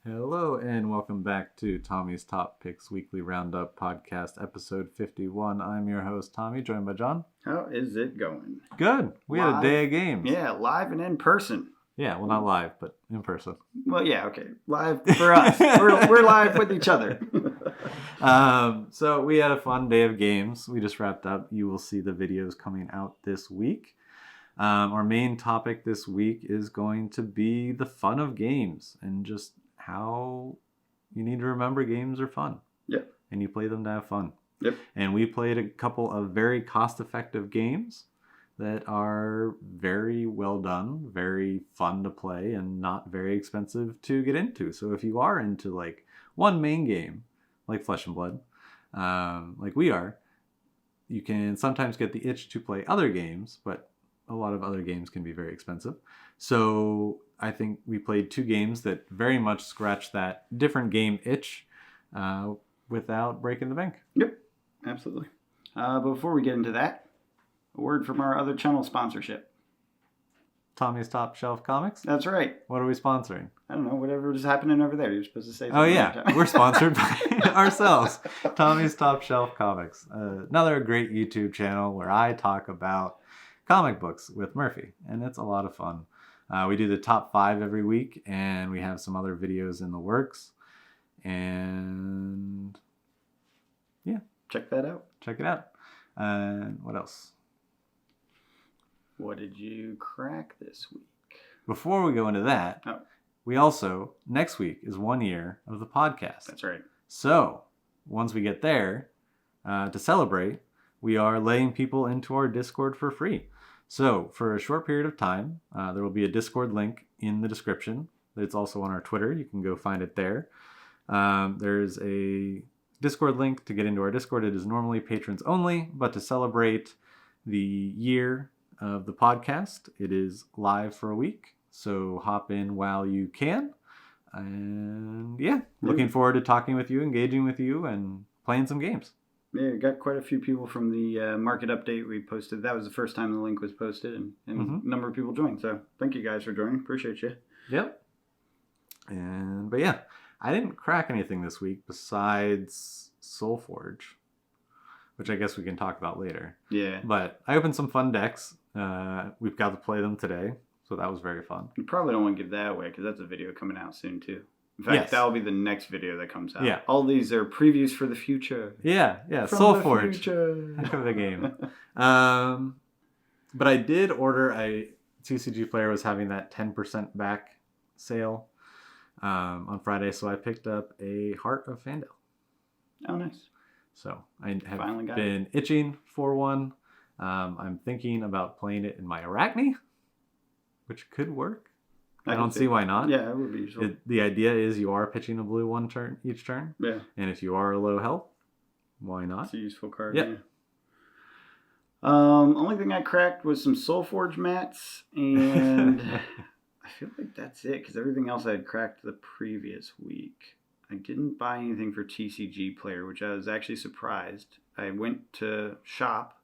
Hello and welcome back to Tommy's Top Picks Weekly Roundup Podcast, episode 51. I'm your host, Tommy, joined by John. How is it going? Good. We had a day of games. Yeah, live and in person. Yeah, well, not live, but in person. Well, yeah, okay. Live for us. we're live with each other. So we had a fun day of games. We just wrapped up. You will see the videos coming out this week. Our main topic this week is going to be the fun of games and just how you need to remember games are fun. Yep. And you play them to have fun. Yep. And we played a couple of very cost-effective games that are very well done, very fun to play, and not very expensive to get into. So if you are into like one main game, like Flesh and Blood, like we are, you can sometimes get the itch to play other games, but a lot of other games can be very expensive. So I think we played two games that very much scratch that different game itch without breaking the bank. Yep, absolutely. But before we get into that, a word from our other channel sponsorship. Tommy's Top Shelf Comics? That's right. What are we sponsoring? I don't know, whatever is happening over there. You're supposed to say something. Oh, yeah. We're sponsored by ourselves. Tommy's Top Shelf Comics. Another great YouTube channel where I talk about comic books with Murphy, and it's a lot of fun. We do the top 5 every week, and we have some other videos in the works. And yeah, check that out. Check it out. And what else? What did you crack this week? Before we go into that, we also, next week is 1 year of the podcast. That's right. So once we get there, to celebrate, we are letting people into our Discord for free. So for a short period of time, there will be a Discord link in the description. It's also on our Twitter. You can go find it there. There's a Discord link to get into our Discord. It is normally patrons only, but to celebrate the year of the podcast, it is live for a week. So hop in while you can. And yeah, looking forward to talking with you, engaging with you, and playing some games. Yeah, got quite a few people from the market update we posted. That was the first time the link was posted, and a number of people joined. So thank you guys for joining. Appreciate you. Yep. But yeah, I didn't crack anything this week besides Soulforge, which I guess we can talk about later. Yeah. But I opened some fun decks. We've got to play them today, so that was very fun. You probably don't want to give that away because that's a video coming out soon too. In fact, that'll be the next video that comes out. Yeah. All these are previews for the future. Yeah. Soulforge. Heck of the game. But I did order a TCG player was having that 10% back sale on Friday, so I picked up a Heart of Fandel. Oh, nice. So I have been itching for one. I'm thinking about playing it in my Arachne, which could work. I don't see why not. Yeah, it would be useful. The idea is you are pitching a blue one turn each turn. Yeah. And if you are low health, why not? It's a useful card. Yep. Yeah. Only thing I cracked was some Soulforge mats, and I feel like that's it because everything else I had cracked the previous week. I didn't buy anything for TCG player, which I was actually surprised. I went to shop,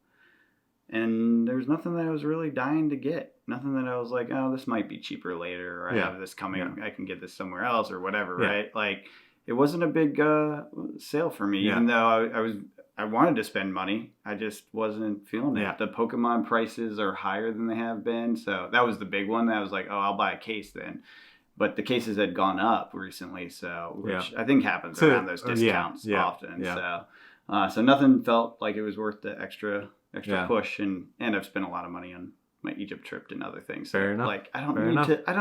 and there was nothing that I was really dying to get. Nothing that I was like, oh, this might be cheaper later, or I have this coming. Yeah. I can get this somewhere else, or whatever, right? Like, it wasn't a big sale for me, even though I wanted to spend money. I just wasn't feeling it. The Pokemon prices are higher than they have been, so that was the big one. That I was like, oh, I'll buy a case then. But the cases had gone up recently, which I think happens around those discounts often. Yeah. So nothing felt like it was worth the extra push, and I've spent a lot of money on my Egypt trip and other things. So, fair enough. Like I don't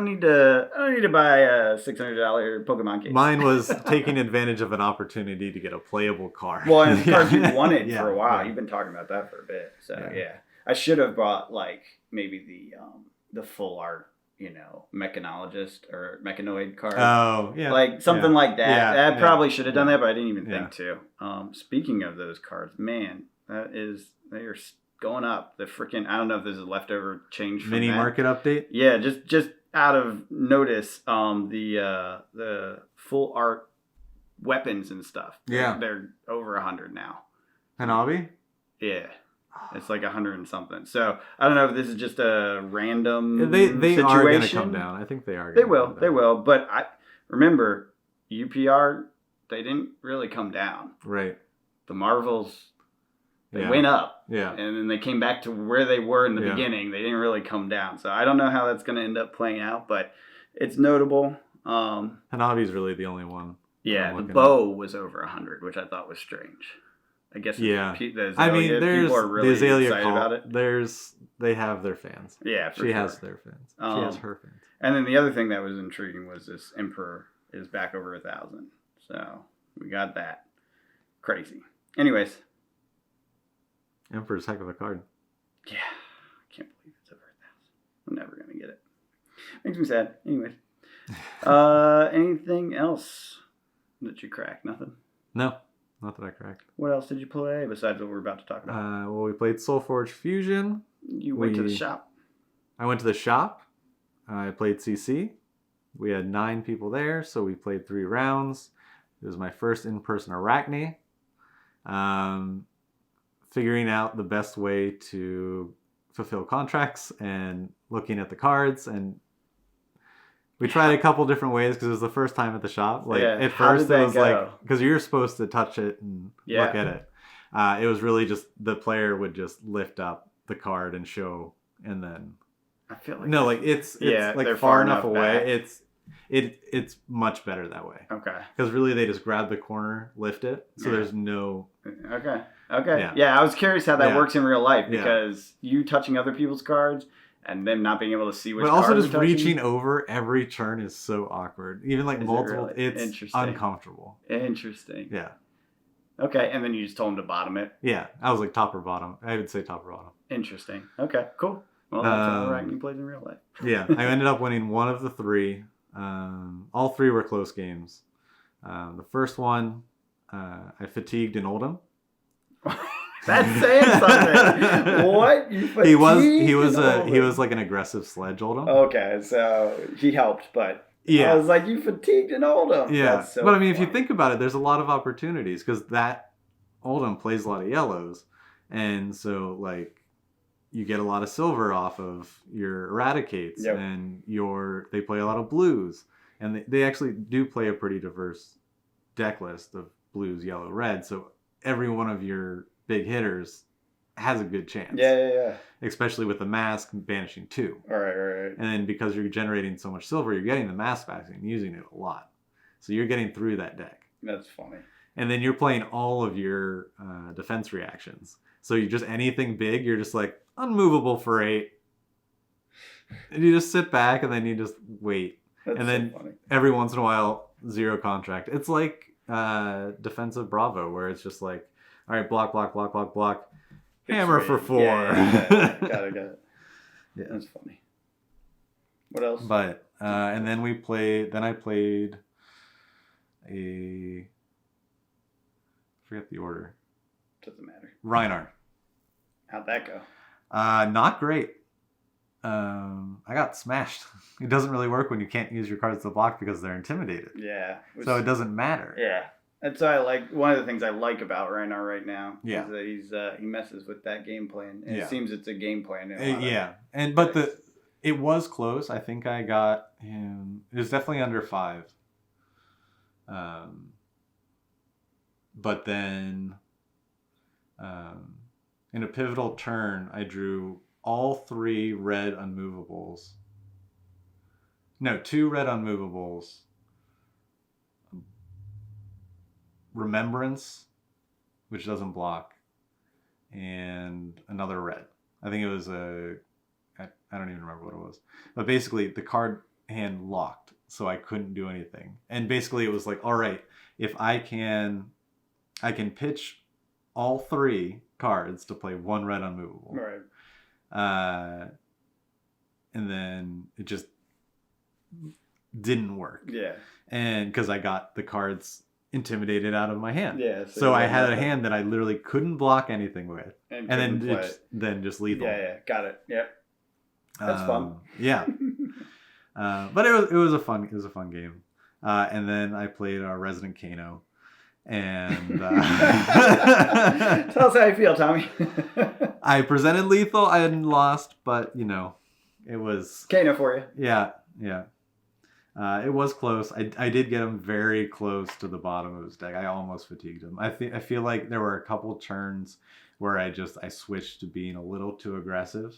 need to buy a $600 Pokemon case. Mine was taking advantage of an opportunity to get a playable card. Well, and the cards you wanted for a while. You've been talking about that for a bit. So I should have bought like maybe the full art, mechanologist or mechanoid card. Oh, yeah. Like something like that. Yeah, I probably should have done that, but I didn't even think to. Speaking of those cards, man, they are going up. The freaking, I don't know if this is leftover change from mini market update. Yeah, just out of notice, the full art weapons and stuff. Yeah, they're over 100 now. Hanabi? Yeah. It's like 100 and something. So I don't know if this is just a random they situation. Are going to come down. I think they are. They will. But I remember UPR, they didn't really come down. Right. The Marvels, they went up. Yeah. And then they came back to where they were in the beginning. They didn't really come down. So I don't know how that's going to end up playing out, but it's notable. Hanabi's really the only one. Yeah, the bow was over 100, which I thought was strange. I guess the Azalea, I mean, there's people are really the Azalea excited about it. They have their fans. Yeah, she has their fans. She has her fans. And then the other thing that was intriguing was this Emperor is back over 1,000. So we got that. Crazy. Anyways. Emperor's heck of a card. Yeah. I can't believe it's over 1,000. I'm never going to get it. Makes me sad. Anyways. Anything else that you cracked? Nothing? No. Not that I cracked. What else did you play besides what we're about to talk about? Well, we played Soulforge Fusion. You went to the shop. I went to the shop. I played CC. We had 9 people there, so we played 3 rounds. It was my first in-person Arachne. Figuring out the best way to fulfill contracts and looking at the cards, and we tried a couple different ways because it was the first time at the shop. Like at first it was like, because you're supposed to touch it and look at it. It was really just the player would just lift up the card and show, and then I feel like it's like far enough away. It's much better that way. Okay. Because really they just grab the corner, lift it, so there's no. Okay. Yeah, I was curious how that works in real life because you touching other people's cards and them not being able to see which But cards also just you're touching. reaching over every turn is so awkward. Even like multiple, it's uncomfortable. Interesting. Yeah. Okay, and then you just told them to bottom it. Yeah, I was like top or bottom. I would say top or bottom. Interesting. Okay, cool. Well, that's how Arachne plays in real life. Yeah, I ended up winning one of the 3. All 3 were close games. The first one, I fatigued an Oldham. That's saying something. What? He was like an aggressive sledge Oldham. Okay, so he helped, but I was like, you fatigued an Oldham. Yeah, but I mean, if you think about it, there's a lot of opportunities because that Oldham plays a lot of yellows, and so like you get a lot of silver off of your eradicates, and they play a lot of blues, and they actually do play a pretty diverse deck list of blues, yellow, red. So every one of your big hitters has a good chance. Yeah. Especially with the mask banishing 2. All right. And then because you're generating so much silver, you're getting the mask back and using it a lot. So you're getting through that deck. That's funny. And then you're playing all of your defense reactions. So you just anything big, you're just like unmovable for 8. And you just sit back and then you just wait. That's and then funny. Every once in a while, 0 contract. It's like defensive Bravo where it's just like, all right, block. Hammer for 4. Yeah. Got it. Yeah. That's funny. What else? But and then I played I forget the order. Doesn't matter. Reinar. How'd that go? Not great. I got smashed. It doesn't really work when you can't use your cards to block because they're intimidated. Yeah. So it doesn't matter. Yeah. That's why I like one of the things I like about Reinar right now. Yeah. Is that he messes with that game plan. And it seems it's a game plan. It was close. I think I got him. It was definitely under 5. But then, in a pivotal turn, I drew all 3 red unmovables. No, 2 red unmovables. Remembrance, which doesn't block, and another red. I think it was I don't even remember what it was. But basically, the card hand locked, so I couldn't do anything. And basically, it was like, all right, if I can pitch all 3 cards to play 1 red unmovable. Right. And then it just didn't work. Yeah. And because I got the cards intimidated out of my hand. Yeah. So I had a hand that I literally couldn't block anything with. And then just lethal. Yeah. Got it. Yep. That's fun. Yeah. But it was a fun game. And then I played our Resident Kano. And tell us how you feel, Tommy. I presented lethal. I hadn't lost, but it was Kano for you. Yeah. It was close. I did get him very close to the bottom of his deck. I almost fatigued him. I feel like there were a couple turns where I switched to being a little too aggressive.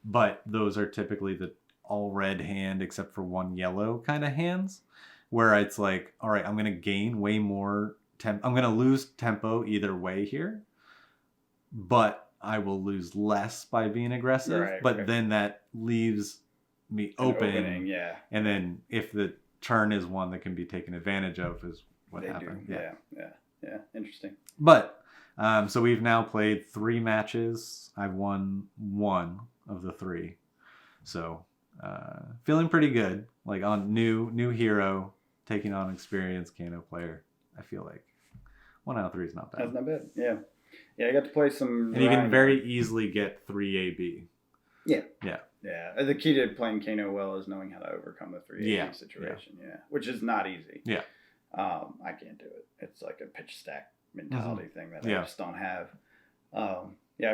But those are typically the all red hand except for one yellow kind of hands, where it's like, all right, I'm gonna gain way more I'm gonna lose tempo either way here, but I will lose less by being aggressive. Right, but right. then that leaves me open. Opening, yeah. And then if the turn is one that can be taken advantage of, is what They happened. do. Yeah. Interesting. But so we've now played 3 matches. I've won 1 of the 3. So feeling pretty good. Like on new hero taking on experienced Kano player. I feel like 1 out of 3 is not bad. That's not bad. Yeah. I got to play some. And you can very easily get 3 AB. Yeah. Yeah. Yeah. The key to playing Kano well is knowing how to overcome a 3 AB situation. Yeah. Which is not easy. Yeah. I can't do it. It's like a pitch stack mentality thing that I just don't have. I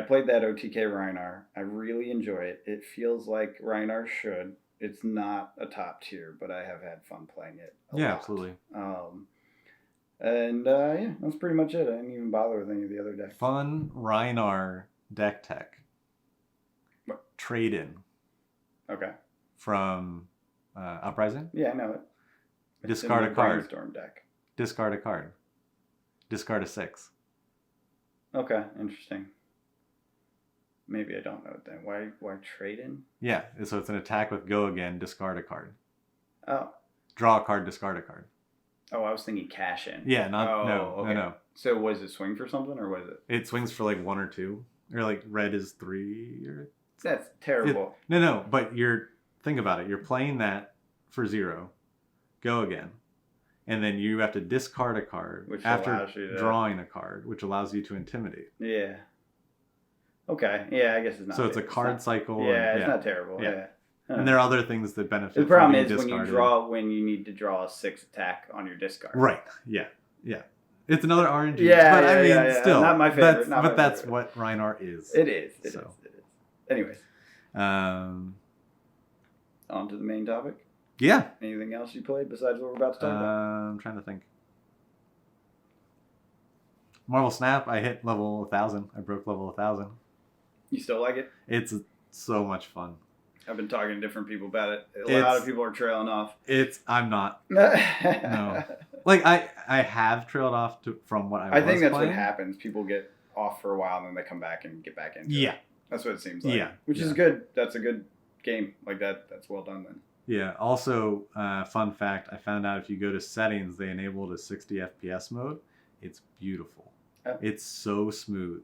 played that OTK Reinar. I really enjoy it. It feels like Reinar should. It's not a top tier, but I have had fun playing it a lot. Absolutely. That's pretty much it. I didn't even bother with any of the other decks. Fun Reinar deck tech. What? Trade in. Okay. From Uprising. Yeah, I know it. Discard a card. Brainstorm deck. Discard a card. Discard a 6. Okay, interesting. Maybe I don't know it then. Why trade in? Yeah, so it's an attack with go again, discard a card. Oh. Draw a card, discard a card. Oh, I was thinking cash in. Yeah, no. So was it swing for something or was it? It swings for like 1 or 2. Or like red is 3 or... That's terrible. But think about it. You're playing that for 0. Go again. And then you have to discard a card Which after drawing a card, which allows you to intimidate. Yeah. Okay. Yeah, I guess it's not. So it's a card cycle. Yeah, it's not terrible. Yeah. And there are other things that benefit. The problem is when you need to draw a 6 attack on your discard. Right. Yeah. It's another RNG. Yeah, but still, not my favorite. That's what Reinar is. It is. It is. Anyways. On to the main topic. Yeah. Anything else you played besides what we're about to talk about? I'm trying to think. Marvel Snap, I hit level 1,000. I broke level 1,000. You still like it? It's so much fun. I've been talking to different people about it. A lot of people are trailing off. I'm not. No. Like, I have trailed off from what I was playing. I think that's what happens. People get off for a while and then they come back and get back into it. That's what it seems like. Which is good. That's a good game. Like that's well done then. Yeah. Also, fun fact, I found out if you go to settings, they enabled a 60 FPS mode. It's beautiful. Oh. It's so smooth.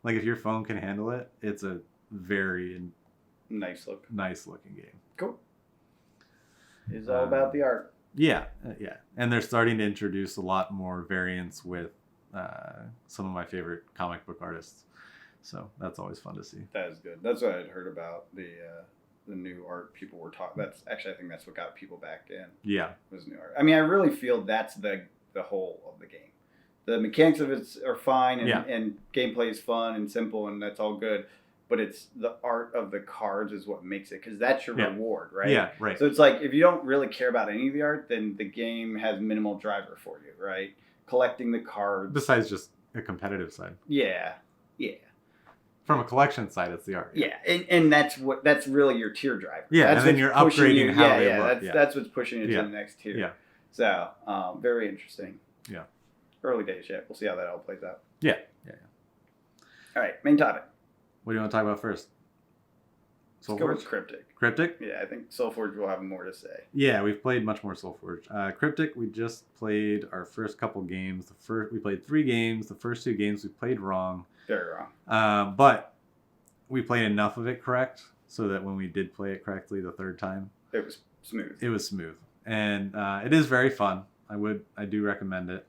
Like if your phone can handle it, it's a very nice looking game. Cool. It's all about the art. Yeah. And they're starting to introduce a lot more variants with some of my favorite comic book artists. So that's always fun to see. That is good. That's what I'd heard about the new art people were talking. That's actually, I think that's what got people back in. Yeah. Was new art. I mean, I really feel that's the whole of the game. The mechanics of it are fine and gameplay is fun and simple and that's all good. But it's the art of the cards is what makes it, because that's your reward, right? Yeah, right. So it's like, if you don't really care about any of the art, then the game has minimal driver for you, right? Collecting the cards. Besides just a competitive side. Yeah. From a collection side, it's the art. Yeah, and that's really your tier driver. Yeah, that's and then you're upgrading how they look. That's what's pushing you to the next tier. Yeah. So, very interesting. Yeah. Early days yet. We'll see how that all plays out. Yeah. All right, main topic. What do you want to talk about first? Let's go with Cryptic. Cryptic? Yeah, I think Soulforge will have more to say. Yeah, we've played much more Soulforge. Cryptic, we just played our first couple games. We played 3 games. The first 2 games we played wrong. Very wrong. But we played enough of it correct so that when we did play it correctly the third time, it was smooth. And it is very fun. I do recommend it.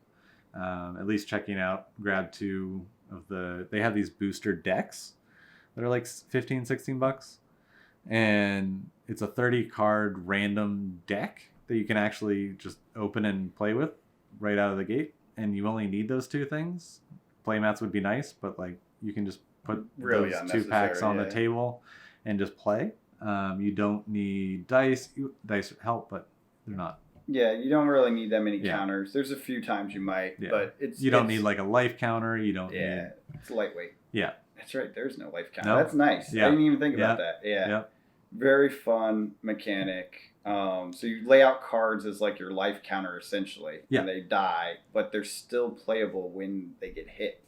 At least checking out. Grab 2 of they have these booster decks that are like $15-$16, and it's a 30 card random deck that you can actually just open and play with right out of the gate, and you only need those 2 things. Playmats would be nice, but like you can just put those 2 packs on the table and just play. You don't need dice. Dice help, but They're not. Yeah, you don't really need that many Yeah. counters. There's a few times you might, but you don't need like a life counter. You don't need. It's lightweight. Yeah. That's right. There's no life counter. No. That's nice. Yeah. I didn't even think about that. Yeah. Yep. Very fun mechanic. So you lay out cards as like your life counter essentially, and they die, but they're still playable when they get hit.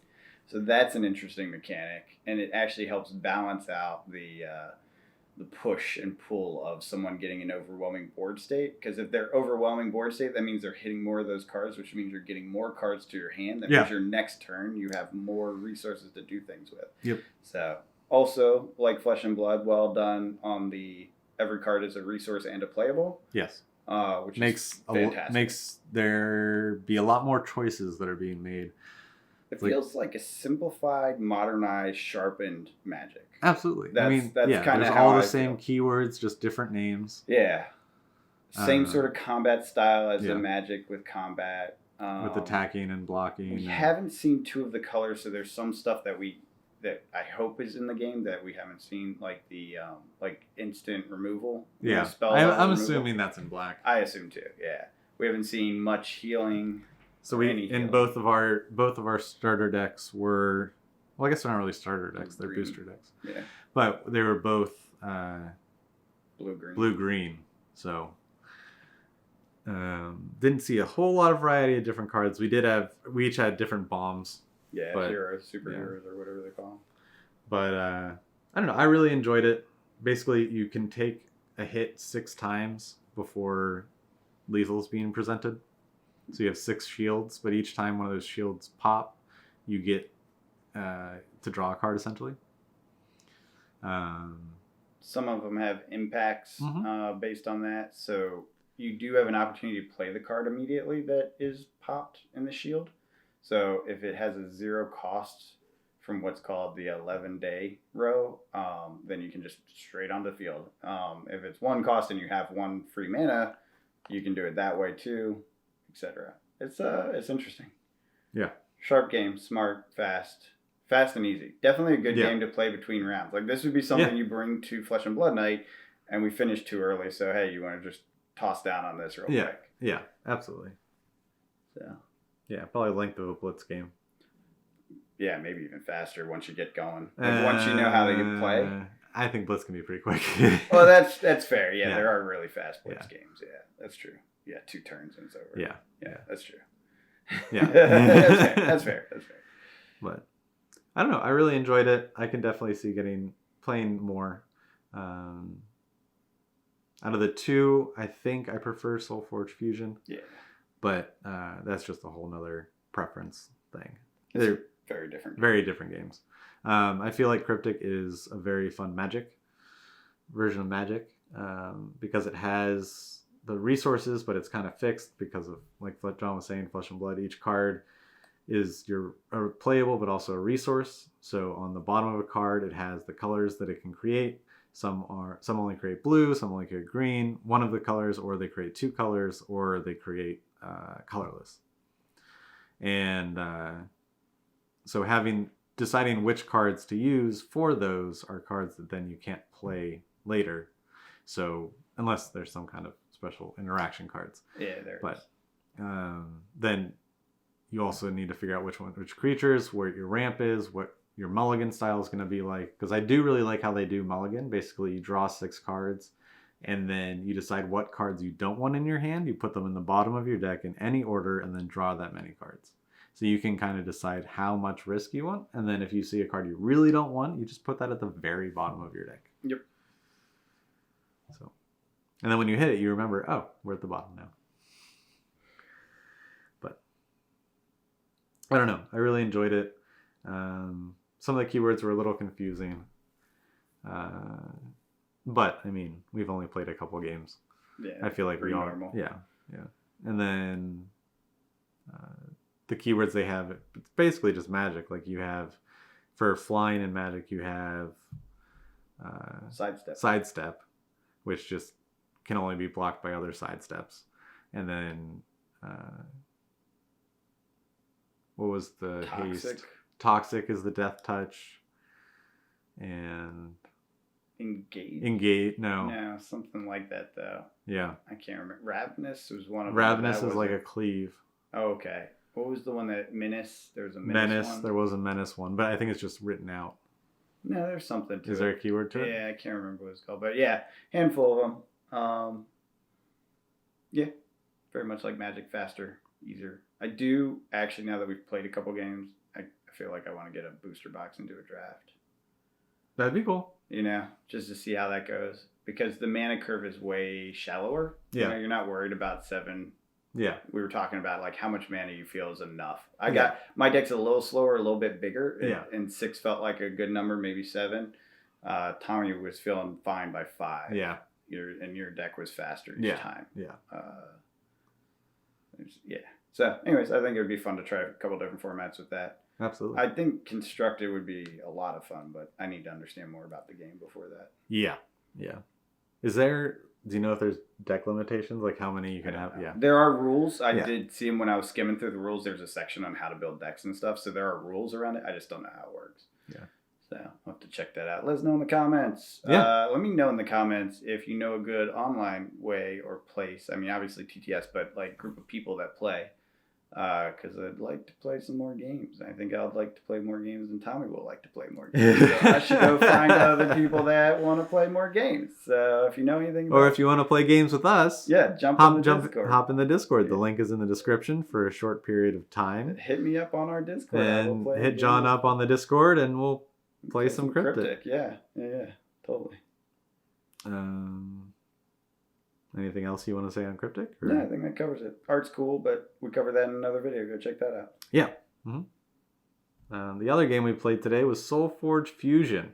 So that's an interesting mechanic, and it actually helps balance out the push and pull of someone getting an overwhelming board state. Because if they're overwhelming board state, that means they're hitting more of those cards, which means you're getting more cards to your hand. That means your next turn you have more resources to do things with. Yep. So also, like Flesh and Blood, well done on the every card is a resource and a playable. Yes. Which is fantastic. Makes there be a lot more choices that are being made. It feels like a simplified, modernized, sharpened Magic. Absolutely. That's kind of all the same keywords, just different names. Yeah. Same sort of combat style as the Magic with combat. With attacking and blocking. We haven't seen two of the colors, so there's some stuff that I hope is in the game that we haven't seen, like the like instant removal. Yeah, spell I'm assuming that's in black. I assume too. Yeah, we haven't seen much healing. So both of our starter decks were, well, I guess they're not really starter decks; they're booster decks. Yeah, but they were both blue-green. Blue-green. So didn't see a whole lot of variety of different cards. We each had different bombs. Yeah, heroes, superheroes, or whatever they call them. But I don't know. I really enjoyed it. Basically, you can take a hit 6 times before lethal's being presented. So you have 6 shields, but each time one of those shields pop, you get to draw a card, essentially. Some of them have impacts based on that. So you do have an opportunity to play the card immediately that is popped in the shield. So if it has a 0 cost from what's called the 11-day row, then you can just straight on the field. If it's 1 cost and you have 1 free mana, you can do it that way too, etc. It's interesting. Yeah. Sharp game, smart, fast and easy. Definitely a good game to play between rounds. Like this would be something you bring to Flesh and Blood Night, and we finished too early. So hey, you want to just toss down on this real quick? Yeah, absolutely. So. Yeah, probably length of a blitz game. Yeah, maybe even faster once you get going. Like once you know how they can play. I think blitz can be pretty quick. Well, that's fair. Yeah, there are really fast blitz games. Yeah, that's true. Yeah, 2 turns and it's over. Yeah, that's true. Yeah, that's fair. But I don't know. I really enjoyed it. I can definitely see playing more. Out of the 2, I think I prefer Soulforge Fusion. Yeah. But that's just a whole nother preference thing. They're very different. Very different games. I feel like Cryptic is a very fun Magic version of Magic because it has the resources, but it's kind of fixed because of, like what John was saying, Flesh and Blood. Each card is playable, but also a resource. So on the bottom of a card, it has the colors that it can create. Some only create blue, some only create green, one of the colors, or they create 2 colors, or they create colorless. And so deciding which cards to use for those are cards that then you can't play later. So unless there's some kind of special interaction cards. Yeah, there. But then you also need to figure out which creatures, where your ramp is, what your mulligan style is going to be like. Because I do really like how they do mulligan. Basically, you draw 6 cards, and then you decide what cards you don't want in your hand. You put them in the bottom of your deck in any order, and then draw that many cards. So you can kind of decide how much risk you want. And then if you see a card you really don't want, you just put that at the very bottom of your deck. Yep. So, and then when you hit it, you remember, oh, we're at the bottom now. But I don't know. I really enjoyed it. Some of the keywords were a little confusing. But, I mean, we've only played a couple games. Yeah. I feel like we all... normal. Yeah. And then... the keywords they have, it's basically just Magic. Like you have, for flying in Magic, you have sidestep, which just can only be blocked by other sidesteps. And then what was the haste? Toxic is the death touch. And Engage. No. No, something like that though. Yeah. I can't remember. Ravenous was one of them. Ravenous is like a cleave. Oh, okay. What was the one that Menace? There was a Menace one. There was a Menace one, but I think it's just written out. No, there's something to it. Is there a keyword to it? Yeah, I can't remember what it's called, but yeah, handful of them. Yeah, very much like Magic, faster, easier. I do actually, now that we've played a couple games, I feel like I want to get a booster box and do a draft. That'd be cool. You know, just to see how that goes, because the mana curve is way shallower. Yeah, you know, you're not worried about 7. Yeah, we were talking about like how much mana you feel is enough. I got my deck's a little slower, a little bit bigger. And 6 felt like a good number, maybe 7. Tommy was feeling fine by 5. Yeah, your deck was faster each time. Yeah. So, anyways, I think it would be fun to try a couple different formats with that. Absolutely. I think Constructed would be a lot of fun, but I need to understand more about the game before that. Yeah. Do you know if there's deck limitations, like how many you can have? Yeah. There are rules. I did see them when I was skimming through the rules. There's a section on how to build decks and stuff, so there are rules around it. I just don't know how it works. Yeah. So I'll have to check that out. Let us know in the comments. Yeah. Let me know in the comments if you know a good online way or place. I mean, obviously TTS, but like group of people that play. Because I'd like to play some more games. I think I'd like to play more games, and Tommy will like to play more games. So I should go find other people that want to play more games. So if you know anything about or if you want to play games with us, jump in the Discord. Hop in the Discord. The link is in the description for a short period of time. Hit me up on our Discord. And hit John up on the Discord, and we'll play some Cryptic. Yeah, totally. Anything else you want to say on Cryptic? Or? No, I think that covers it. Art's cool, but we cover that in another video. Go check that out. Yeah. Mm-hmm. The other game we played today was Soulforge Fusion.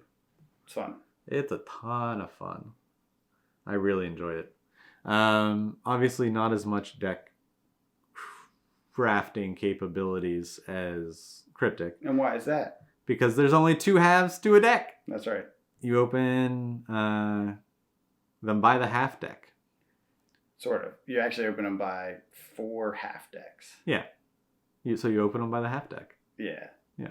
It's fun. It's a ton of fun. I really enjoyed it. Obviously not as much deck crafting capabilities as Cryptic. And why is that? Because there's only 2 halves to a deck. That's right. You open them by the half deck. Sort of. You actually open them by 4 half decks. Yeah. So you open them by the half deck. Yeah. Yeah.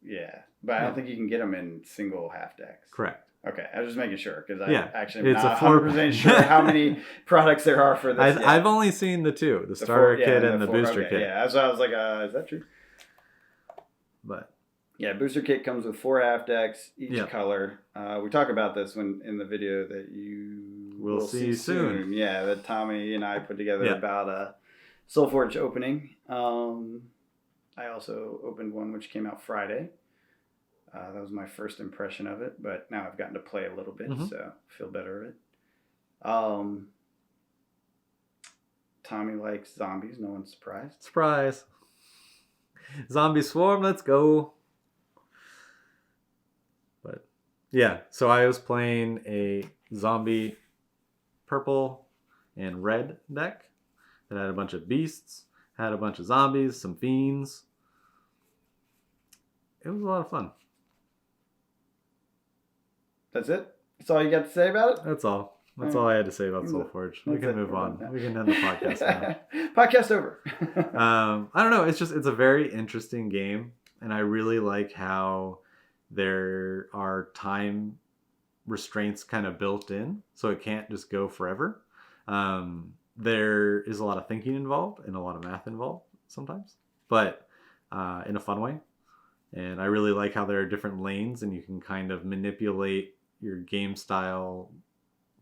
Yeah. But I don't think you can get them in single half decks. Correct. Okay. I was just making sure because I actually am not 100% sure how many products there are for this. I've only seen the 2, the starter kit and the booster kit. Yeah. So I was like, is that true? But yeah, booster kit comes with 4 half decks, each color. We talk about this in the video that you will see soon. Yeah, that Tommy and I put together about a Soulforge opening. I also opened one which came out Friday. That was my first impression of it, but now I've gotten to play a little bit, so I feel better of it. Tommy likes zombies. No one's surprised. Surprise. Zombie swarm, let's go. But yeah, so I was playing a zombie purple and red deck that had a bunch of beasts, had a bunch of zombies, some fiends. It was a lot of fun. That's it? That's all you got to say about it? That's all. That's all I had to say about Soulforge. We can move on. We can end the podcast now. Podcast over. I don't know. It's a very interesting game, and I really like how there are time restraints kind of built in, so it can't just go forever. There is a lot of thinking involved and a lot of math involved sometimes, but in a fun way. And I really like how there are different lanes, and you can kind of manipulate your game style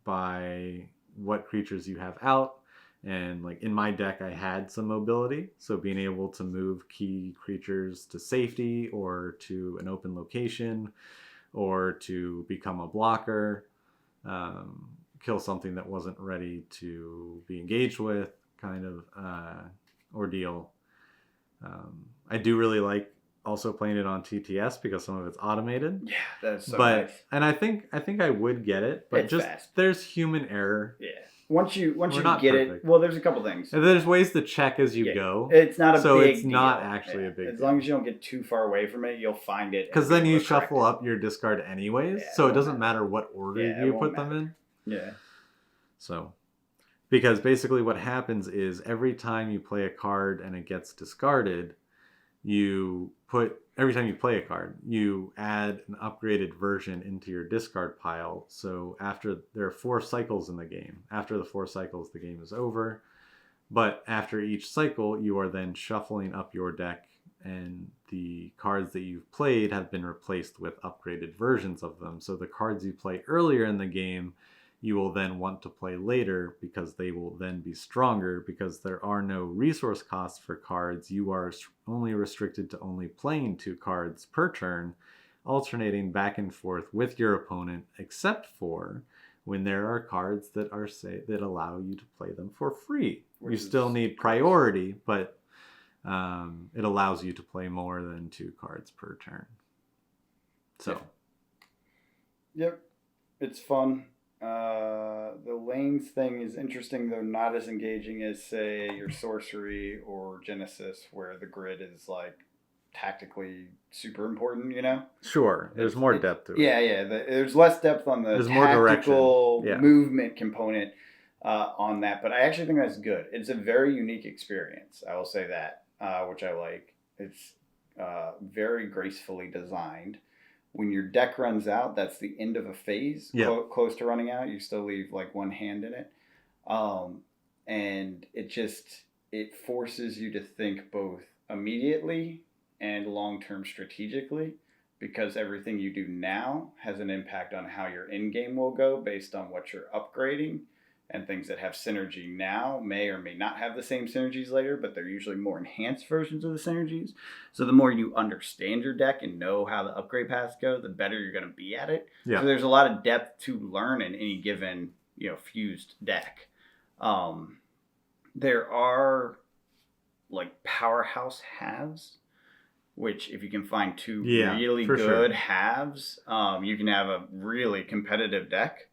by what creatures you have out. And like in my deck, I had some mobility, so being able to move key creatures to safety or to an open location or to become a blocker, kill something that wasn't ready to be engaged with, kind of ordeal. I do really like also playing it on TTS because some of it's automated. Yeah, that's so nice. And I think I would get it, but it's just fast. There's human error. Yeah. Once you get perfect. it, well, there's a couple things. And there's ways to check as you go. It's not a so big it's deal. not actually a big As deal. long as you don't get too far away from it, you'll find it. Because then you shuffle up your discard anyways, so it doesn't matter what order you put them in. Yeah. So, because basically what happens is every time you play a card and it gets discarded, every time you play a card, you add an upgraded version into your discard pile. So there are 4 cycles in the game. After the 4 cycles, the game is over. But after each cycle, you are then shuffling up your deck, and the cards that you've played have been replaced with upgraded versions of them. So the cards you play earlier in the game, you will then want to play later because they will then be stronger, because there are no resource costs for cards. You are only restricted to only playing 2 cards per turn, alternating back and forth with your opponent, except for when there are cards that allow you to play them for free. You still need priority, but it allows you to play more than 2 cards per turn. So. Yep. It's fun. The lanes thing is interesting, though not as engaging as, say, your sorcery or Genesis, where the grid is like tactically super important, you know? Sure. There's more depth to it. Yeah. There's less depth on the tactical movement component on that, but I actually think that's good. It's a very unique experience. I will say that, which I like. It's very gracefully designed. When your deck runs out, that's the end of a phase, close to running out. You still leave like 1 hand in it. And it forces you to think both immediately and long-term strategically, because everything you do now has an impact on how your end game will go based on what you're upgrading. And things that have synergy now may or may not have the same synergies later, but they're usually more enhanced versions of the synergies. So the more you understand your deck and know how the upgrade paths go, the better you're going to be at it. Yeah. So there's a lot of depth to learn in any given, fused deck. There are like powerhouse halves, which if you can find 2 really good halves, you can have a really competitive deck.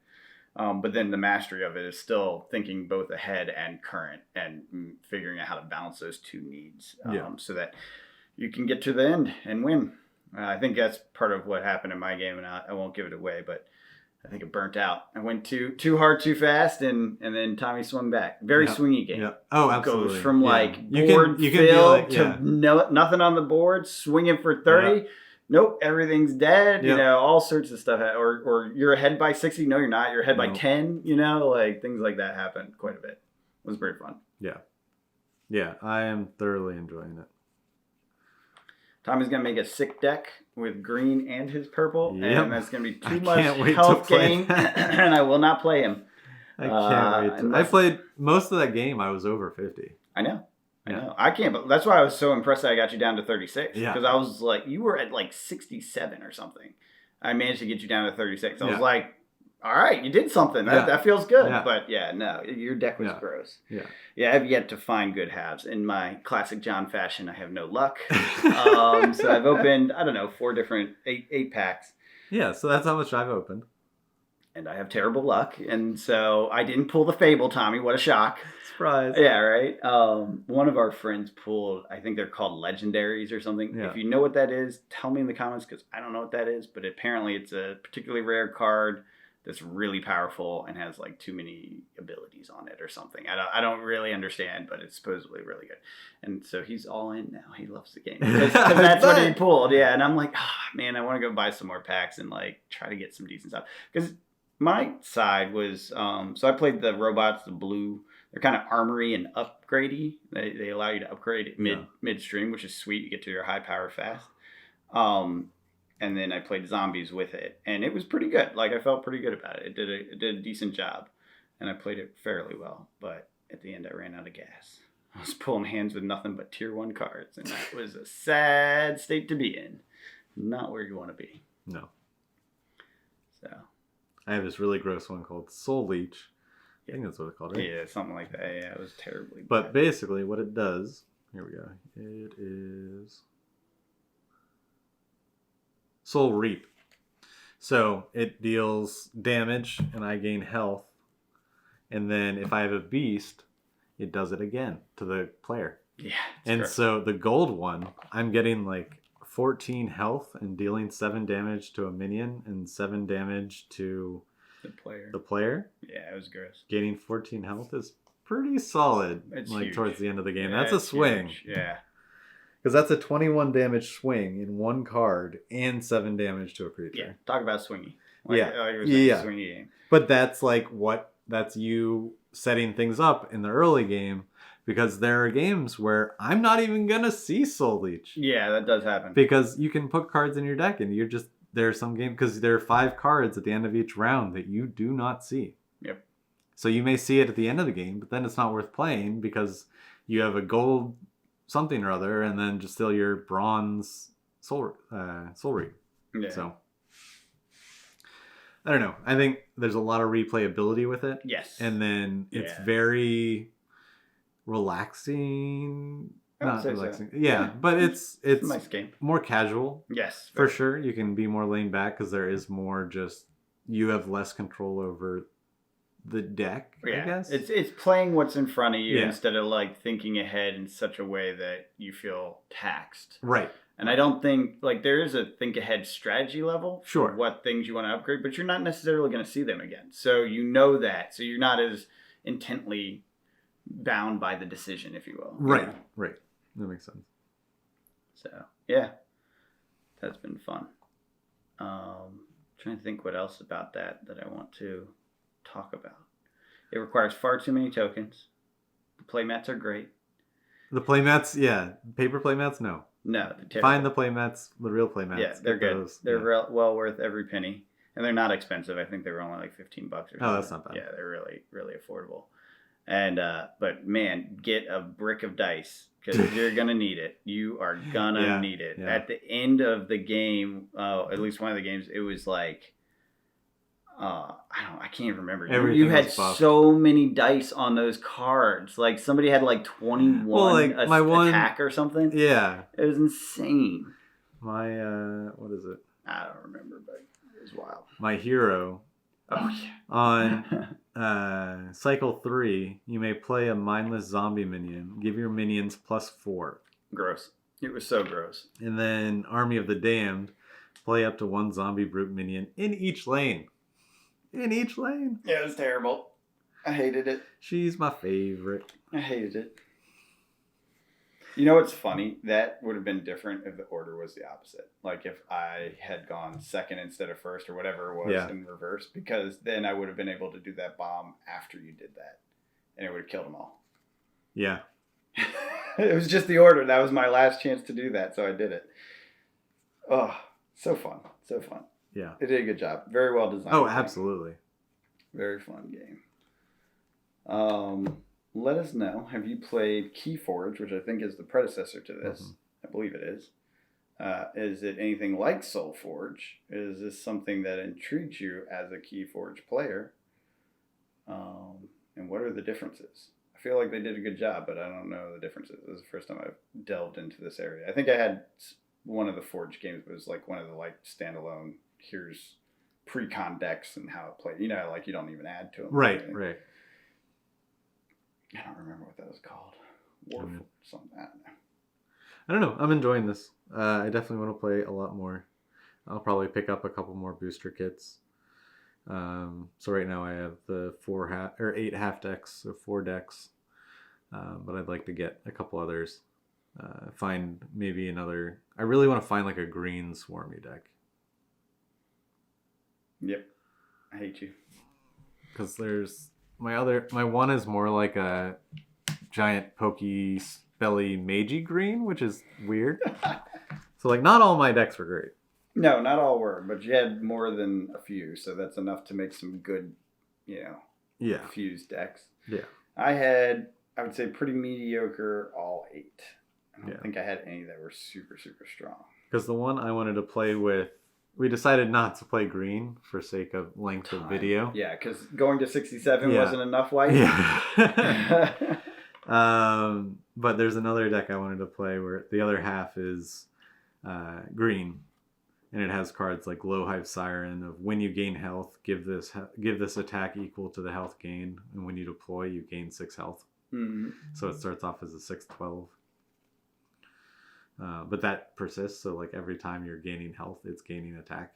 But then the mastery of it is still thinking both ahead and current and figuring out how to balance those 2 needs so that you can get to the end and win. I think that's part of what happened in my game, and I won't give it away, but I think it burnt out. I went too hard, too fast, and then Tommy swung back. Very swingy game. Yeah. Oh, absolutely. It goes from board fill to nothing on the board, swinging for 30. Yeah. Nope, everything's dead, all sorts of stuff. Or you're ahead by 60. No, you're not. You're ahead by 10, like things like that happen quite a bit. It was very fun. Yeah. Yeah, I am thoroughly enjoying it. Tommy's going to make a sick deck with green and his purple. Yep. And that's going to be too much health gain. And I will not play him. I can't wait to. I played most of that game. I was over 50. I know. I can't, but that's why I was so impressed that I got you down to 36. Yeah. Because I was like, you were at like 67 or something. I managed to get you down to 36. I was like, all right, you did something. That feels good. Yeah. But no, your deck was gross. Yeah. Yeah, I've yet to find good halves. In my classic John fashion, I have no luck. So I've opened, 4 different 8 packs. Yeah, so that's how much I've opened. And I have terrible luck. And so I didn't pull the Fable, Tommy. What a shock. Surprise. Yeah, right? One of our friends pulled, I think they're called legendaries or something. Yeah. If you know what that is, tell me in the comments, because I don't know what that is. But apparently it's a particularly rare card that's really powerful and has like too many abilities on it or something. I don't really understand, but it's supposedly really good. And so he's all in now. He loves the game. Because that's what he pulled. Yeah, and I'm like, man, I want to go buy some more packs and like try to get some decent stuff. Because my side was, so I played the robots, the blue. They're kind of armory and upgradey. They allow you to upgrade midstream, which is sweet. You get to your high power fast. And then I played zombies with it, and it was pretty good. Like I felt pretty good about it. It did a decent job, and I played it fairly well. But at the end, I ran out of gas. I was pulling hands with nothing but tier 1 cards, and that was a sad state to be in. Not where you want to be. No. So. I have this really gross one called Soul Leech. I think that's what it's called, right? Yeah, something like that. Yeah, it was terribly bad. But basically what it does, here we go. It is Soul Reap. So it deals damage and I gain health. And then if I have a beast, it does it again to the player. Yeah. And correct. So the gold one, I'm getting like 14 health and dealing 7 damage to a minion and 7 damage to the player. Yeah, it was gross. Gaining 14 health is pretty solid. It's like huge. Towards the end of the game. Yeah, that's a swing. Huge. Yeah. Because that's a 21 damage swing in one card and 7 damage to a creature. Yeah, talk about swingy. Swingy game. But that's like that's you setting things up in the early game, because there are games where I'm not even going to see Soul Leech. Yeah, that does happen. Because you can put cards in your deck and there's some game, because there are 5 cards at the end of each round that you do not see. Yep. So you may see it at the end of the game, but then it's not worth playing because you have a gold something or other, and then just still your bronze Soul Reap. Yeah. So I don't know. I think there's a lot of replayability with it. Yes. And then it's very relaxing. Not relaxing. So. Yeah, but it's a nice game. More casual. Yes. For sure. You can be more laid back because there is more just, you have less control over the deck, I guess. It's playing what's in front of you instead of like thinking ahead in such a way that you feel taxed. Right. And I don't think, like, there is a think ahead strategy level for what things you want to upgrade, but you're not necessarily going to see them again. So you know that. So you're not as intently bound by the decision, if you will. Right. Right. That makes sense. So, yeah. That's been fun. Trying to think what else about that I want to talk about. It requires far too many tokens. The playmats are great. The playmats, paper playmats, no. No, find the playmats, the real playmats. Yeah, they're good. Those. They're well worth every penny, and they're not expensive. I think they were only like $15 or something. Oh, that's not bad. Yeah, they're really, really affordable. And but man, get a brick of dice because you're gonna need it. You are gonna need it. Yeah. At the end of the game, at least one of the games, it was like, I can't even remember. You had so many dice on those cards. Like somebody had like 21 attack or something. Yeah. It was insane. My what is it? I don't remember, but it was wild. My hero. Oh yeah. On cycle 3, you may play a mindless zombie minion. Give your minions +4. Gross. It was so gross. And then Army of the Damned, play up to 1 zombie brute minion in each lane. Yeah, it was terrible. I hated it. She's my favorite. I hated it. You know what's funny? That would have been different if the order was the opposite. Like if I had gone second instead of first or whatever it was in reverse, because then I would have been able to do that bomb after you did that. And it would have killed them all. Yeah. It was just the order. That was my last chance to do that, so I did it. Oh, so fun. So fun. Yeah. They did a good job. Very well designed. Oh, absolutely. Very fun game. Let us know. Have you played Keyforge, which I think is the predecessor to this? Mm-hmm. I believe it is. Is it anything like Soulforge? Is this something that intrigues you as a Keyforge player? And what are the differences? I feel like they did a good job, but I don't know the differences. This is the first time I've delved into this area. I think I had one of the Forge games, but it was like one of the like standalone, here's pre-con decks and how it played. You know, like you don't even add to them. Right. I don't remember what that was called. Warforge, something. I don't know. I'm enjoying this. I definitely want to play a lot more. I'll probably pick up a couple more booster kits. So right now I have the 8 half decks, so 4 decks. But I'd like to get a couple others. Find maybe another. I really want to find like a green swarmy deck. Yep. I hate you. Because there's my one is more like a giant pokey spelly magey green, which is weird. So like not all my decks were great. No, not all were, but you had more than a few, so that's enough to make some good, fused decks. Yeah. I would say pretty mediocre all 8. I don't think I had any that were super, super strong. Because the one I wanted to play with, we decided not to play green for sake of length of video. Yeah, because going to 67 wasn't enough white. Yeah. But there's another deck I wanted to play where the other half is green. And it has cards like Glowhive Siren of when you gain health, give this attack equal to the health gain. And when you deploy, you gain 6 health. Mm-hmm. So it starts off as a 6/12. But that persists, so like every time you're gaining health, it's gaining attack.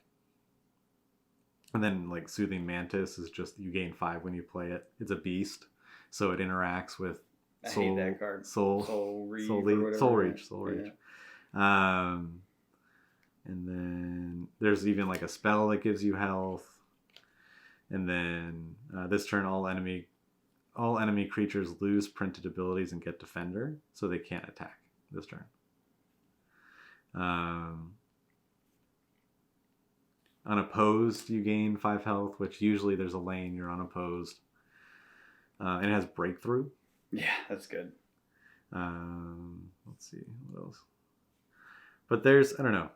And then like Soothing Mantis is just you gain 5 when you play it. It's a beast, so it interacts with I hate that card. Soul Reach. And then there's even like a spell that gives you health. And then this turn, all enemy creatures lose printed abilities and get defender, so they can't attack this turn. Unopposed, you gain 5 health, which usually there's a lane you're unopposed. And it has breakthrough. Yeah, that's good. Let's see what else. But I don't know.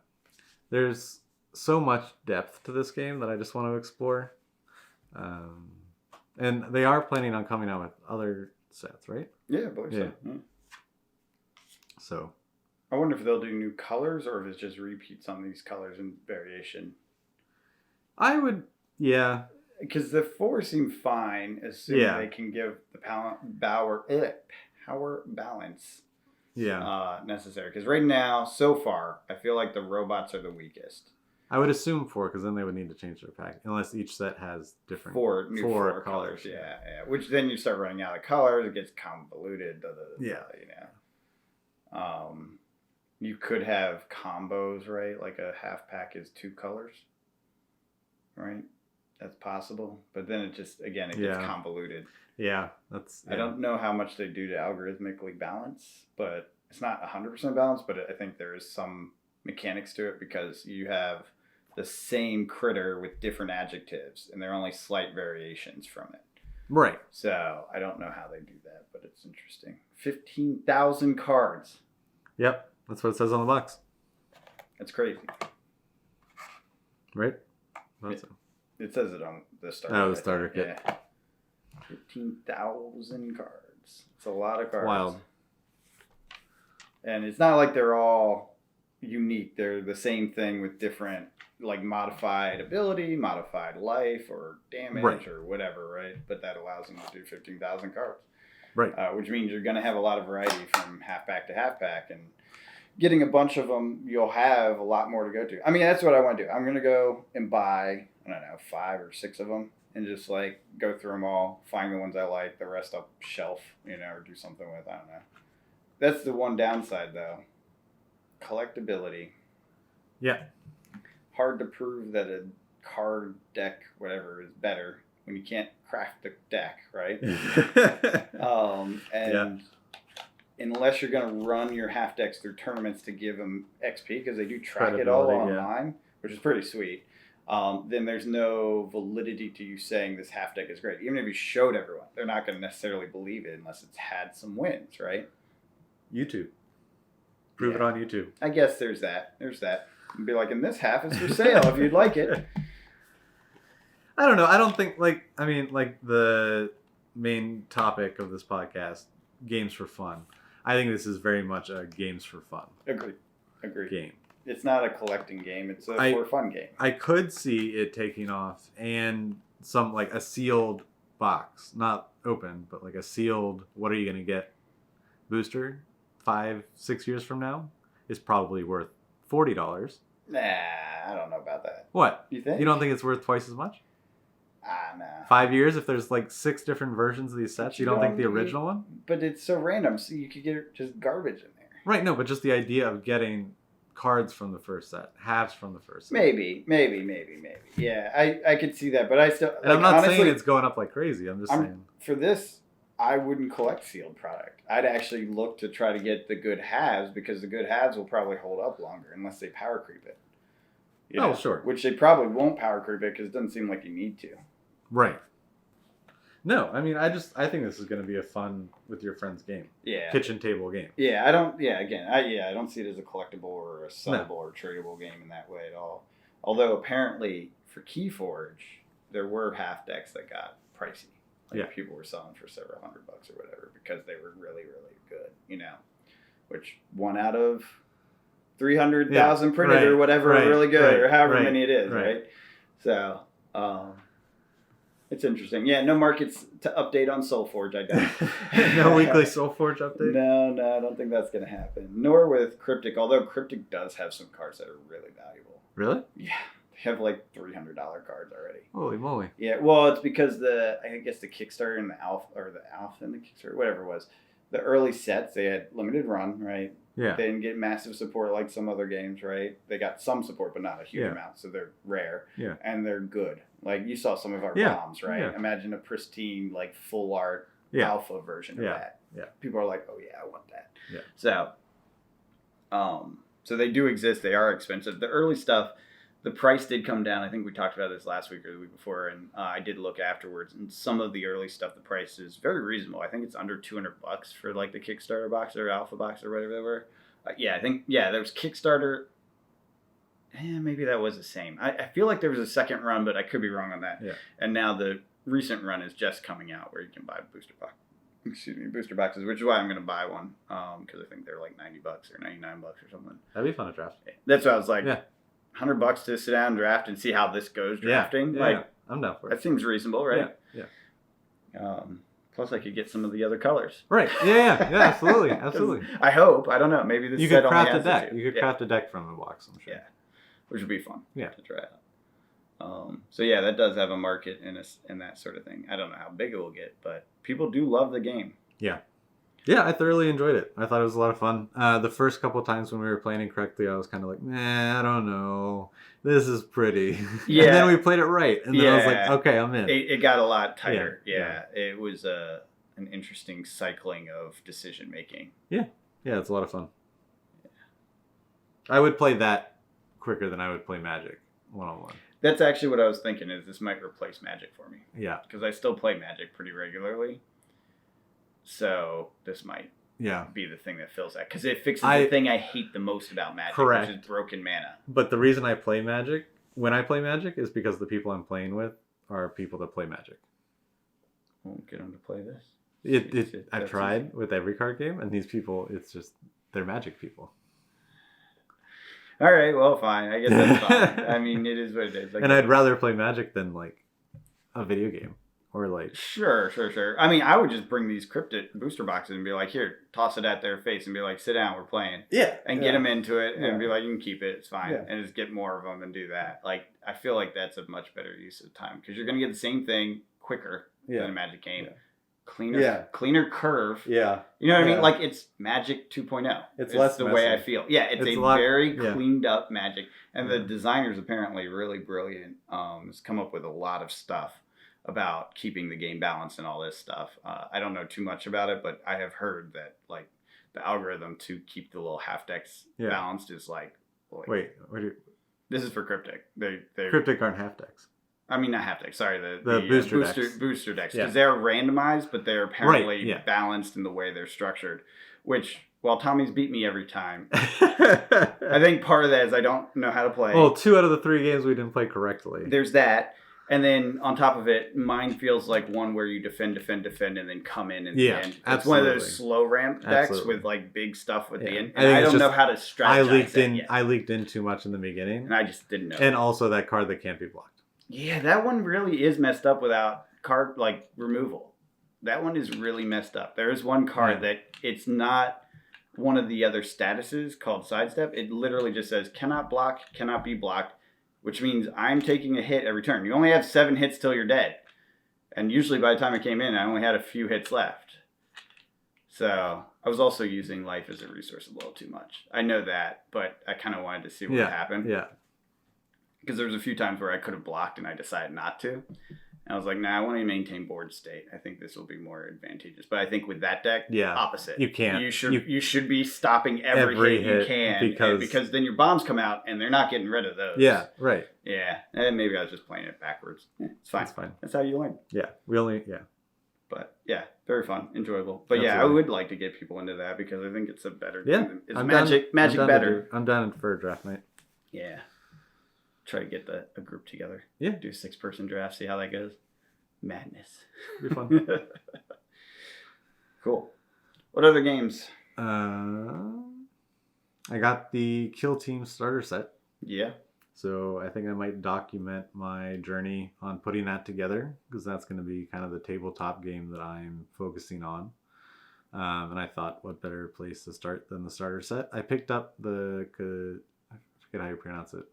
There's so much depth to this game that I just want to explore. And they are planning on coming out with other sets, right? Yeah, I believe so. Yeah. So I wonder if they'll do new colors or if it's just repeats on these colors and variation. I would, yeah. Because the 4 seem fine, assuming they can give the power balance necessary. Because right now, so far, I feel like the robots are the weakest. I would assume 4, because then they would need to change their pack, unless each set has different four colors. Yeah. Which then you start running out of colors. It gets convoluted. You know. You could have combos, right? Like a half pack is 2 colors, right? That's possible, but then it just gets convoluted. Yeah, I don't know how much they do to algorithmically balance, but it's not 100% balanced. But I think there is some mechanics to it because you have the same critter with different adjectives, and there are only slight variations from it. Right. So I don't know how they do that, but it's interesting. 15,000 cards. Yep, that's what it says on the box. That's crazy. Right? It says it on the starter. Oh, the starter kit. Yeah. 15,000 cards. It's a lot of cards. Wild. And it's not like they're all unique. They're the same thing with different, like, modified ability, modified life, or damage, or whatever, right? But that allows them to do 15,000 cards. Right. Which means you're going to have a lot of variety from half-pack to half-pack. And getting a bunch of them, you'll have a lot more to go to. I mean, that's what I want to do. I'm going to go and buy, I don't know, 5 or 6 of them and just, like, go through them all, find the ones I like, the rest I'll shelf, you know, or do something with. I don't know. That's the one downside, though. Collectability. Yeah. Hard to prove that a card deck, whatever, is better when you can't craft the deck, right? Unless you're going to run your half decks through tournaments to give them XP, because they do track it all online, which is pretty sweet, then there's no validity to you saying this half deck is great. Even if you showed everyone, they're not going to necessarily believe it unless it's had some wins, right? YouTube. Prove it on YouTube. I guess there's that. And be like, and this half is for sale if you'd like it. I don't know. I don't think, the main topic of this podcast, games for fun. I think this is very much a games for fun. Agreed. Game. It's not a collecting game. It's a for fun game. I could see it taking off and some, like, a sealed box. Not open, but like a sealed, what are you going to get booster 5-6 years from now is probably worth $40. Nah, I don't know about that. What? You think? You don't think it's worth twice as much? Nah. 5 years, if there's like 6 different versions of these sets, you don't think the original one? But it's so random, so you could get just garbage in there. Right, no, but just the idea of getting cards from the first set, halves from the first set. Maybe. Yeah, I could see that, but I still... And I'm not saying it's going up like crazy, I'm just saying... For this, I wouldn't collect sealed product. I'd actually look to try to get the good halves, because the good halves will probably hold up longer, unless they power creep it. Sure. Which they probably won't power creep it, because it doesn't seem like you need to. Right. No, I mean, I think this is going to be a fun with your friends game. Yeah. Kitchen table game. Yeah, I don't see it as a collectible or a sellable or tradable game in that way at all. Although apparently for Keyforge, there were half decks that got pricey. People were selling for several $100 or whatever because they were really, really good, you know, which 1 out of 300,000 printed or whatever are really good, or however many it is, right? So, it's interesting. Yeah, no markets to update on SoulForge, I doubt. No weekly SoulForge update? No, I don't think that's going to happen. Nor with Cryptic, although Cryptic does have some cards that are really valuable. Really? Yeah. They have like $300 cards already. Holy moly. Yeah, well, it's because the Kickstarter and the Alpha and the Kickstarter, whatever it was, the early sets, they had limited run, right? Yeah. They didn't get massive support like some other games, right? They got some support, but not a huge amount, so they're rare. Yeah. And they're good. Like, you saw some of our Yeah. bombs, right? Yeah. Imagine a pristine, like, full art alpha version of that. Yeah. People are like, oh, yeah, I want that. Yeah. So they do exist. They are expensive. The early stuff, the price did come down. I think we talked about this last week or the week before, and I did look afterwards. And some of the early stuff, the price is very reasonable. I think it's under $200 for like the Kickstarter box or Alpha box or whatever they were. There was Kickstarter. Maybe that was the same. I feel like there was a second run, but I could be wrong on that. Yeah. And now the recent run is just coming out where you can buy booster boxes, which is why I'm going to buy one because I think they're like $90 or $99 or something. That'd be fun to draft. That's what I was like. Yeah. $100 to sit down and draft and see how this goes drafting. Yeah. I'm down for it. That seems reasonable, right? Yeah. Plus, I could get some of the other colors. Right. Yeah. Absolutely. I hope. I don't know. Maybe this you set could craft only a has deck. the two. You could craft a deck from the box, I'm sure. Yeah. Which would be fun. Yeah. To try out. That does have a market in that sort of thing. I don't know how big it will get, but people do love the game. Yeah. Yeah, I thoroughly enjoyed it. I thought it was a lot of fun. The first couple of times when we were playing incorrectly, I was kind of like, I don't know. This is pretty. Yeah. And then we played it right. And then I was like, okay, I'm in. It got a lot tighter. Yeah. It was an interesting cycling of decision making. Yeah. Yeah, it's a lot of fun. I would play that quicker than I would play Magic one-on-one. That's actually what I was thinking, is this might replace Magic for me. Yeah. Because I still play Magic pretty regularly. So this might be the thing that fills that. Because it fixes the thing I hate the most about Magic, correct. which is broken mana. But the reason I play Magic, when I play Magic, is because the people I'm playing with are people that play Magic. Won't get them to play this. I've tried with every card game, and these people, it's just, they're Magic people. All right, well, fine. I guess that's fine. I mean, it is what it is. And I'd rather play Magic than, like, a video game. Or, like... Sure. I mean, I would just bring these cryptid booster boxes and be like, here, toss it at their face and be like, sit down, we're playing. Yeah. And get them into it and be like, you can keep it, it's fine. Yeah. And just get more of them and do that. Like, I feel like that's a much better use of time. Because you're going to get the same thing quicker than a Magic game. Yeah. Cleaner curve. Yeah. You know what I mean? Like, it's Magic 2.0. It's less the messy. way I feel. Yeah, it's a very cleaned up Magic. And the designer's apparently really brilliant. Has come up with a lot of stuff about keeping the game balanced and all this stuff. I don't know too much about it, but I have heard that, like, the algorithm to keep the little half decks balanced is like wait, this is for Cryptic. They're Cryptic aren't half decks. I mean, not half decks. Sorry, the booster decks, because they're randomized, but they're apparently balanced in the way they're structured. Which, while Tommy's beat me every time, I think part of that is I don't know how to play. Well, 2 out of the 3 games we didn't play correctly. There's that. And then on top of it, mine feels like one where you defend, and then come in the end. It's one of those slow ramp decks with like big stuff with the end. And I don't know how to strategize I leaked in too much in the beginning. And I just didn't know. And also that card that can't be blocked. Yeah, that one really is messed up without card like removal. That one is really messed up. There is one card that it's not one of the other statuses called sidestep. It literally just says cannot block, cannot be blocked. Which means I'm taking a hit every turn. You only have 7 hits till you're dead. And usually by the time I came in, I only had a few hits left. So I was also using life as a resource a little too much. I know that, but I kind of wanted to see what would happen. Yeah. Because there was a few times where I could have blocked and I decided not to. And I was like, nah, I want to maintain board state. I think this will be more advantageous. But I think with that deck, opposite. You can't. You should be stopping every hit you can. Because then your bombs come out and they're not getting rid of those. Yeah, right. Yeah. And maybe I was just playing it backwards. It's fine. It's fine. That's how you learn. Yeah. But yeah, very fun. Enjoyable. But I would like to get people into that because I think it's a better game. It's Magic better. I'm down for a draft night. Yeah. Try to get a group together. Yeah. Do a 6-person draft, see how that goes. Madness. Be fun. Cool. What other games? I got the Kill Team starter set. Yeah. So I think I might document my journey on putting that together because that's going to be kind of the tabletop game that I'm focusing on. And I thought, what better place to start than the starter set? I picked up I forget how you pronounce it.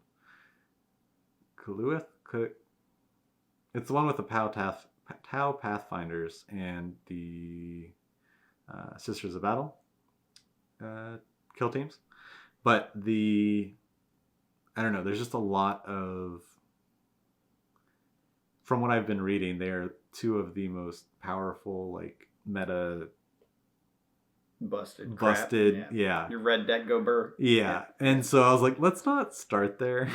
Kaluith? It's the one with the Tau Pathfinders and the Sisters of Battle kill teams. But I don't know, there's just a lot of, from what I've been reading, they are two of the most powerful, like, meta Busted. Yeah. Your red deck go burr. Yeah. And so I was like, let's not start there.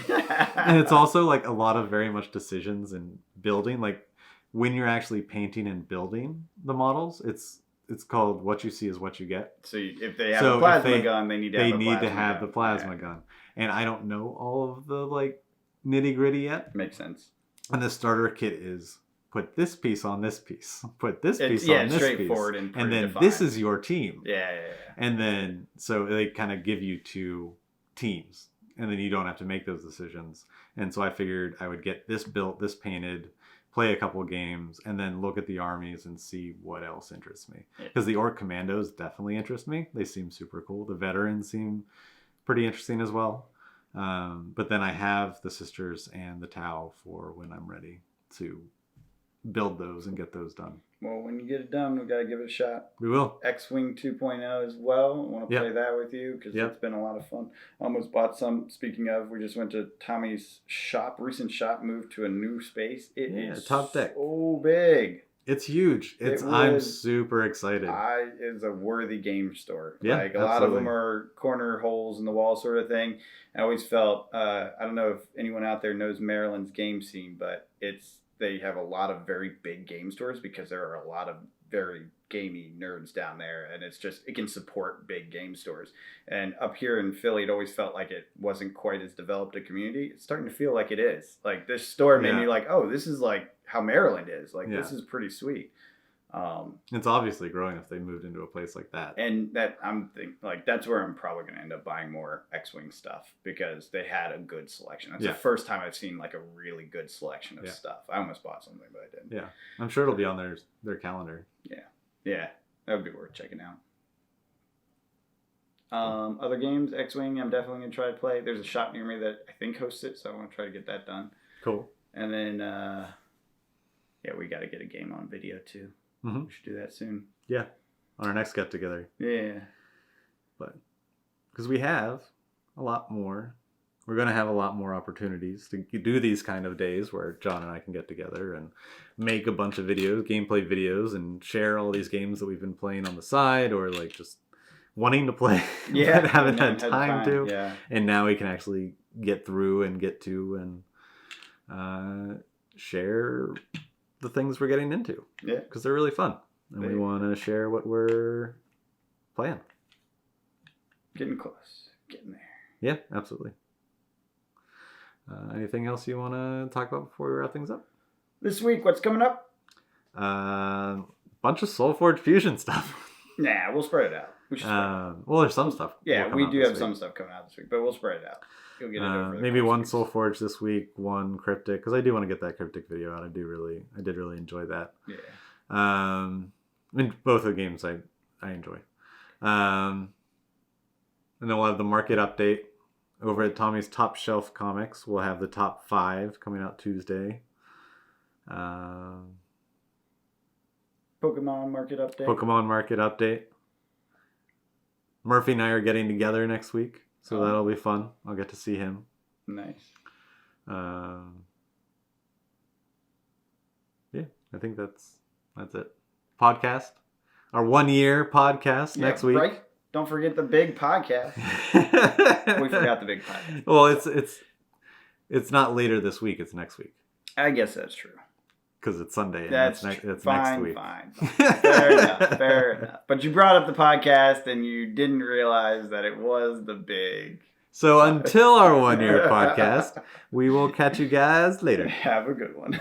And it's also like a lot of very much decisions and building. Like when you're actually painting and building the models, it's called what you see is what you get. So if they have a plasma gun, they need to have the plasma gun. And I don't know all of the like nitty gritty yet. Makes sense. And the starter kit is put this piece on this piece, put this piece on this straightforward piece, and then defined. This is your team. Yeah. And then so they kind of give you two teams, and then you don't have to make those decisions. And so I figured I would get this built, this painted, play a couple games, and then look at the armies and see what else interests me. Because the Orc Commandos definitely interest me. They seem super cool. The veterans seem pretty interesting as well. But then I have the Sisters and the Tau for when I'm ready to build those and get those done. Well, when you get it done, we got to give it a shot. We will. X-Wing 2.0 as well. I want to play that with you because it's been a lot of fun. I almost bought some. Speaking of, we just went to Tommy's shop, recent shop, moved to a new space. It is top deck. So big. It's huge. I'm super excited. It's a worthy game store. Yeah, like a lot of them are corner holes in the wall sort of thing. I always felt, I don't know if anyone out there knows Maryland's game scene, but they have a lot of very big game stores because there are a lot of very gamey nerds down there, and it can support big game stores. And up here in Philly, it always felt like it wasn't quite as developed a community. It's starting to feel like it is. Like this store made me like, oh, this is like how Maryland is. Like this is pretty sweet. It's obviously growing if they moved into a place like that. And that I'm thinking like that's where I'm probably going to end up buying more X-Wing stuff because they had a good selection. That's the first time I've seen like a really good selection of stuff. I almost bought something, but I didn't. Yeah, I'm sure it'll be on their calendar. Yeah, that would be worth checking out. Other games, X-Wing, I'm definitely going to try to play. There's a shop near me that I think hosts it, so I want to try to get that done. Cool. And then, we got to get a game on video too. Mm-hmm. We should do that soon. Yeah, on our next get together. Yeah. But because we have a lot more, we're going to have a lot more opportunities to do these kind of days where John and I can get together and make a bunch of videos, gameplay videos, and share all these games that we've been playing on the side or like just wanting to play but haven't had time to. Yeah. And now we can actually get through and get to and share the things we're getting into. Yeah. Because they're really fun. And we want to share what we're playing. Getting close. Getting there. Yeah, absolutely. Anything else you want to talk about before we wrap things up? This week, what's coming up? Bunch of SoulForge Fusion stuff. Nah, we'll spread it out. We should well, there's some stuff. Yeah, we do have some stuff coming out this week, but we'll spread it out. You'll get it over maybe one SoulForge this week, one Cryptic, because I do want to get that Cryptic video out. I did really enjoy that. Yeah. I mean, both of the games I enjoy. And then we'll have the market update over at Tommy's Top Shelf Comics. We'll have the top 5 coming out Tuesday. Pokemon market update. Murphy and I are getting together next week, so that'll be fun. I'll get to see him. Nice. Yeah, I think that's it. Podcast. Our 1-year podcast next week. Right? Don't forget the big podcast. We forgot the big podcast. Well, it's not later this week. It's next week. I guess that's true. Because it's Sunday. And it's next week. Fine. Fair enough. But you brought up the podcast and you didn't realize that it was the big. So until our 1-year podcast, we will catch you guys later. Have a good one.